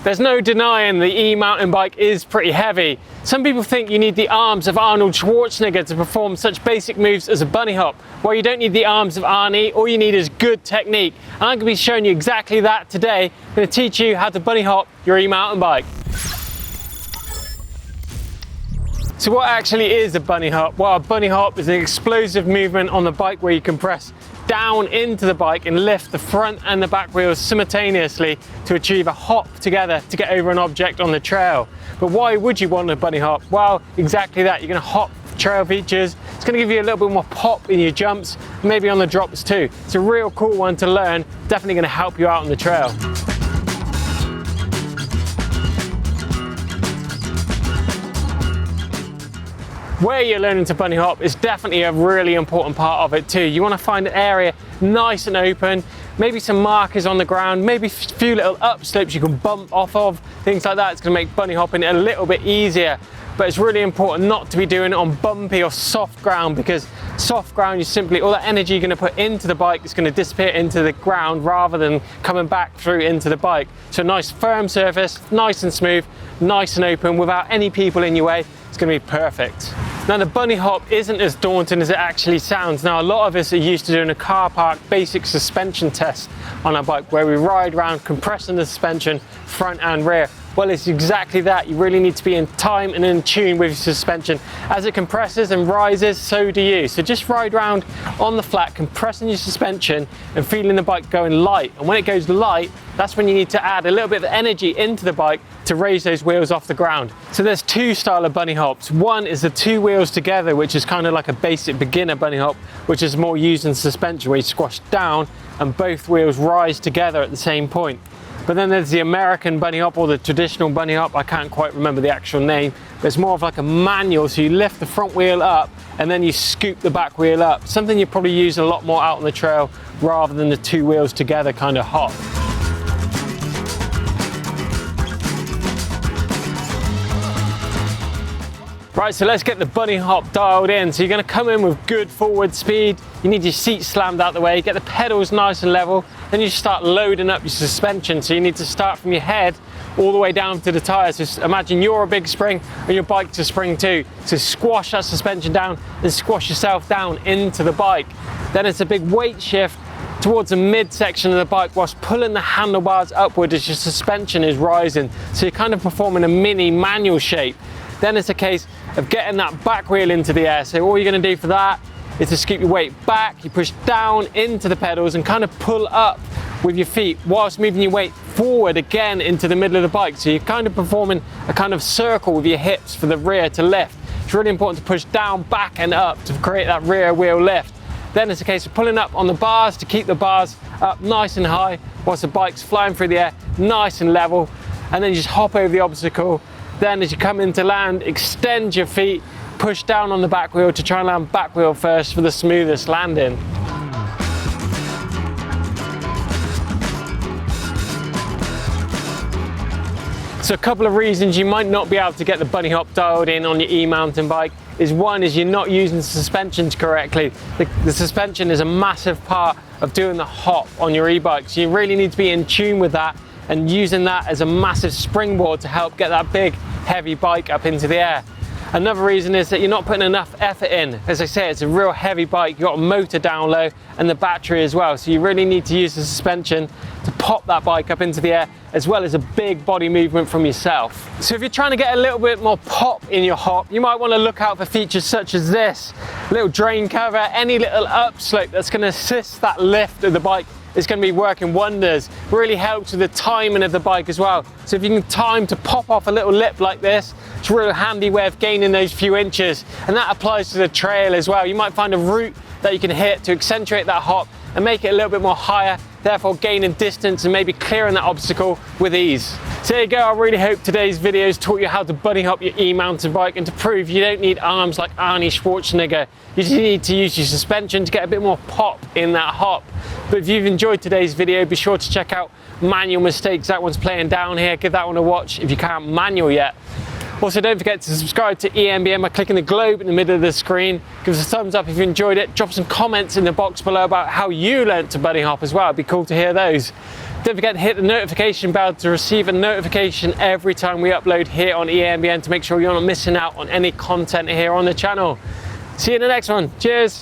There's no denying the e-mountain bike is pretty heavy. Some people think you need the arms of Arnold Schwarzenegger to perform such basic moves as a bunny hop. Well, you don't need the arms of Arnie, all you need is good technique. And I'm going to be showing you exactly that today. I'm going to teach you how to bunny hop your e-mountain bike. So what actually is a bunny hop? Well, a bunny hop is an explosive movement on the bike where you can press down into the bike and lift the front and the back wheels simultaneously to achieve a hop together to get over an object on the trail. But why would you want a bunny hop? Well, exactly that. You're going to hop trail features. It's going to give you a little bit more pop in your jumps, maybe on the drops too. It's a real cool one to learn. Definitely going to help you out on the trail. Where you're learning to bunny hop is definitely a really important part of it too. You want to find an area nice and open, maybe some markers on the ground, maybe a few little upslopes you can bump off of, things like that. It's going to make bunny hopping a little bit easier. But it's really important not to be doing it on bumpy or soft ground, because soft ground, you simply, all that energy you're going to put into the bike is going to disappear into the ground rather than coming back through into the bike. So a nice firm surface, nice and smooth, nice and open without any people in your way. It's going to be perfect. Now the bunny hop isn't as daunting as it actually sounds. Now a lot of us are used to doing a car park basic suspension test on our bike where we ride around compressing the suspension front and rear. Well, it's exactly that. You really need to be in time and in tune with your suspension. As it compresses and rises, so do you. So just ride around on the flat, compressing your suspension and feeling the bike going light. And when it goes light, that's when you need to add a little bit of energy into the bike to raise those wheels off the ground. So there's two styles of bunny hops. One is the two wheels together, which is kind of like a basic beginner bunny hop, which is more used in suspension where you squash down and both wheels rise together at the same point. But then there's the American bunny hop, or the traditional bunny hop. I can't quite remember the actual name, but it's more of like a manual. So you lift the front wheel up and then you scoop the back wheel up. Something you probably use a lot more out on the trail rather than the two wheels together kind of hop. Right, so let's get the bunny hop dialed in. So you're going to come in with good forward speed. You need your seat slammed out the way, get the pedals nice and level. Then you start loading up your suspension. So you need to start from your head all the way down to the tires. So imagine you're a big spring and your bike's a spring too. So squash that suspension down and squash yourself down into the bike. Then it's a big weight shift towards the midsection of the bike whilst pulling the handlebars upward as your suspension is rising. So you're kind of performing a mini manual shape. Then it's a case of getting that back wheel into the air. So all you're going to do for that is to scoop your weight back, you push down into the pedals and kind of pull up with your feet whilst moving your weight forward again into the middle of the bike. So you're kind of performing a kind of circle with your hips for the rear to lift. It's really important to push down, back and up to create that rear wheel lift. Then it's a case of pulling up on the bars to keep the bars up nice and high whilst the bike's flying through the air nice and level, and then you just hop over the obstacle. Then as you come into land, extend your feet, push down on the back wheel to try and land back wheel first for the smoothest landing. So a couple of reasons you might not be able to get the bunny hop dialed in on your e-mountain bike is one is you're not using the suspensions correctly. The suspension is a massive part of doing the hop on your e-bike. So you really need to be in tune with that and using that as a massive springboard to help get that big heavy bike up into the air. Another reason is that you're not putting enough effort in. As I say, it's a real heavy bike. You've got a motor down low and the battery as well. So you really need to use the suspension to pop that bike up into the air, as well as a big body movement from yourself. So if you're trying to get a little bit more pop in your hop, you might want to look out for features such as this, little drain cover, any little upslope that's going to assist that lift of the bike. It's going to be working wonders. Really helps with the timing of the bike as well. So if you can time to pop off a little lip like this, it's a real handy way of gaining those few inches. And that applies to the trail as well. You might find a route that you can hit to accentuate that hop and make it a little bit more higher, therefore gaining distance and maybe clearing that obstacle with ease. So there you go. I really hope today's videos taught you how to bunny hop your e-mountain bike and to prove you don't need arms like Arnie Schwarzenegger. You just need to use your suspension to get a bit more pop in that hop. But if you've enjoyed today's video, be sure to check out Manual Mistakes. That one's playing down here. Give that one a watch if you can't manual yet. Also, don't forget to subscribe to EMBN by clicking the globe in the middle of the screen. Give us a thumbs up if you enjoyed it. Drop some comments in the box below about how you learnt to bunny hop as well. It'd be cool to hear those. Don't forget to hit the notification bell to receive a notification every time we upload here on eMBN to make sure you're not missing out on any content here on the channel. See you in the next one. Cheers.